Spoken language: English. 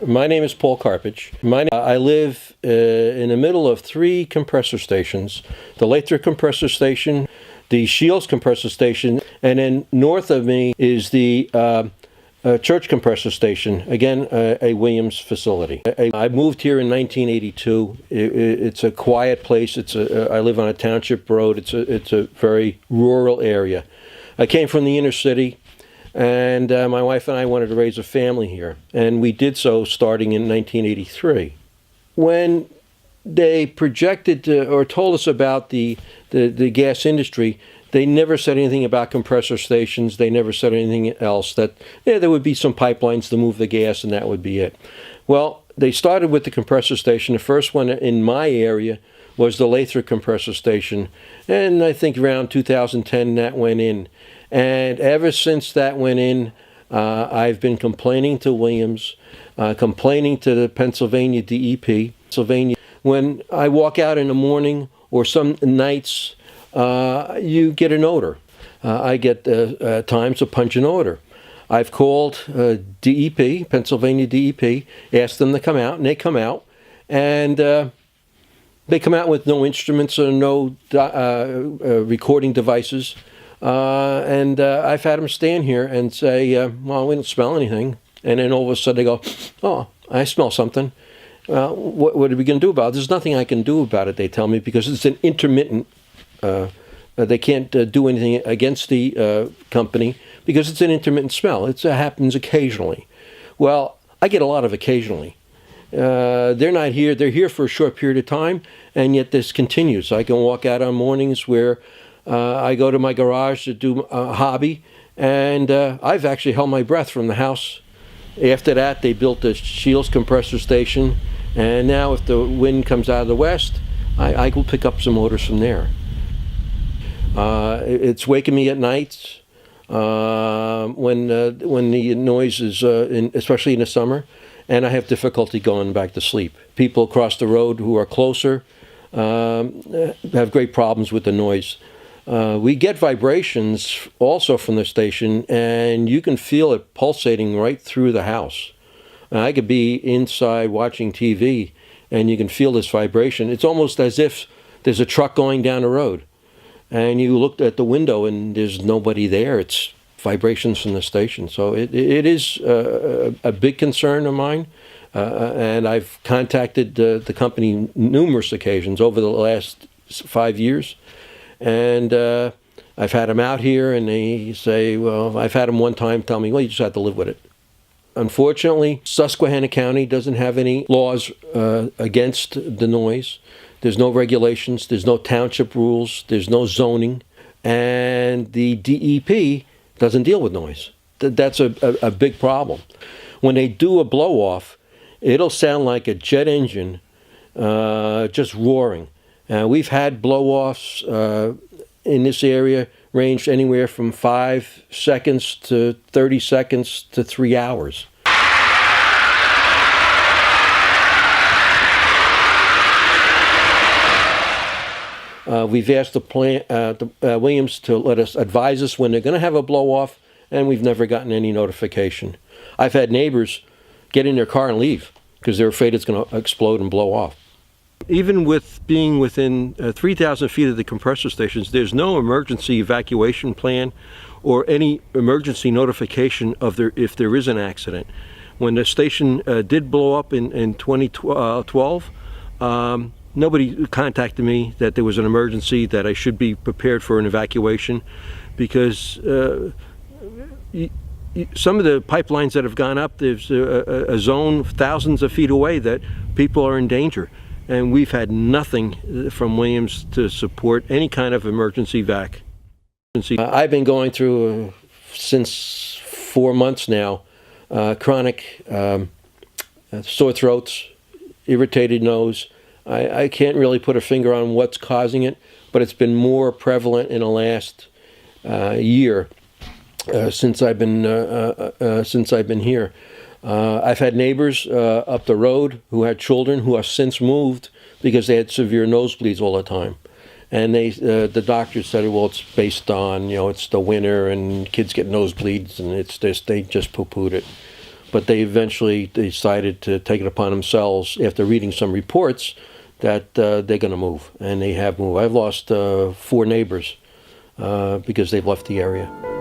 My name is Paul Karpich. I live in the middle of three compressor stations: the Lathrop compressor station, the Shields compressor station, and then north of me is the Church compressor station, again a Williams facility. I moved here in 1982. It's a quiet place. I live on a township road. It's a very rural area. I came from the inner city, and my wife and I wanted to raise a family here, and we did so starting in 1983. When they projected or told us about the gas industry, they never said anything about compressor stations. They never said anything else, that there would be some pipelines to move the gas and that would be it. Well, they started with the compressor station. The first one in my area was the Lathrop compressor station, and I think around 2010 that went in. And ever since that went in, I've been complaining to Williams, complaining to the Pennsylvania DEP. When I walk out in the morning or some nights, you get an odor. I get times a pungent odor. I've called DEP, Pennsylvania DEP, asked them to come out, and they come out, and they come out with no instruments or no recording devices. And I've had them stand here and say, well, we don't smell anything. And then all of a sudden they go, oh, I smell something. What are we going to do about it? There's nothing I can do about it, they tell me, because it's an intermittent. They can't do anything against the company because it's an intermittent smell. It happens occasionally. Well, I get a lot of occasionally. They're not here. They're here for a short period of time, and yet this continues. I can walk out on mornings where I go to my garage to do a hobby, and I've actually held my breath from the house. After that, they built the Shields compressor station, and now if the wind comes out of the west, I will pick up some odors from there. It's waking me at nights when the noise is, especially in the summer, and I have difficulty going back to sleep. People across the road who are closer have great problems with the noise. We get vibrations also from the station, and you can feel it pulsating right through the house. I could be inside watching TV, and you can feel this vibration. It's almost as if there's a truck going down the road, and you looked at the window, and there's nobody there. It's vibrations from the station. So it is a big concern of mine, and I've contacted the company numerous occasions over the last 5 years. And I've had them out here, and they say, well, I've had them one time tell me, well, you just have to live with it. Unfortunately, Susquehanna County doesn't have any laws against the noise. There's no regulations. There's no township rules. There's no zoning. And the DEP doesn't deal with noise. That's a big problem. When they do a blow-off, it'll sound like a jet engine just roaring. We've had blow-offs in this area ranged anywhere from 5 seconds to 30 seconds to 3 hours. We've asked the Williams to let us advise us when they're going to have a blow-off, and we've never gotten any notification. I've had neighbors get in their car and leave because they're afraid it's going to explode and blow off. Even with being within 3,000 feet of the compressor stations, there's no emergency evacuation plan or any emergency notification of if there is an accident. When the station did blow up in 2012, nobody contacted me that there was an emergency, that I should be prepared for an evacuation, because some of the pipelines that have gone up, there's a zone thousands of feet away that people are in danger. And we've had nothing from Williams to support any kind of emergency vac. I've been going through, since 4 months now, chronic sore throats, irritated nose. I can't really put a finger on what's causing it, but it's been more prevalent in the last year since I've been here. I've had neighbors up the road who had children who have since moved because they had severe nosebleeds all the time. And the doctor said, well, it's based on, it's the winter and kids get nosebleeds, and it's this, they just poo-pooed it. but they eventually decided to take it upon themselves after reading some reports that they're going to move, and they have moved. I've lost 4 neighbors because they've left the area.